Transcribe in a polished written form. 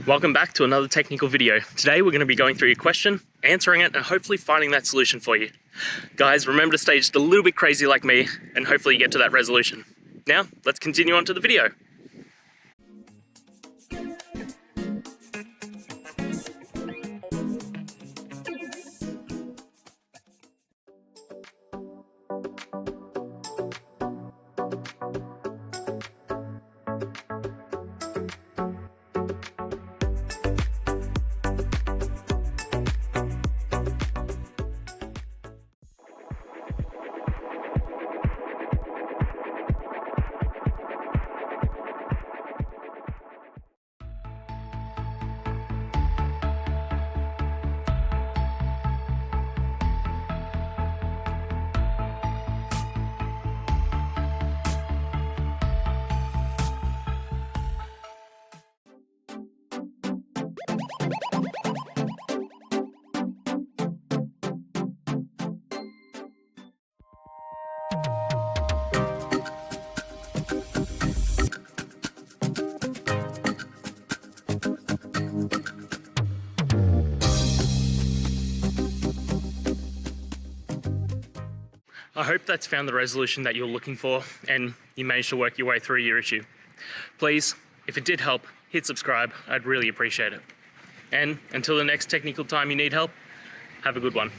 Welcome back to another technical video. Today we're going to be going through your question, answering it, and hopefully finding that solution for you. Guys, remember to stay just a little bit crazy like me, and hopefully you get to that resolution. Now, let's continue on to the video. I hope that's found the resolution that you're looking for and you managed to work your way through your issue. Please, if it did help, hit subscribe. I'd really appreciate it. And until the next technical time you need help, have a good one.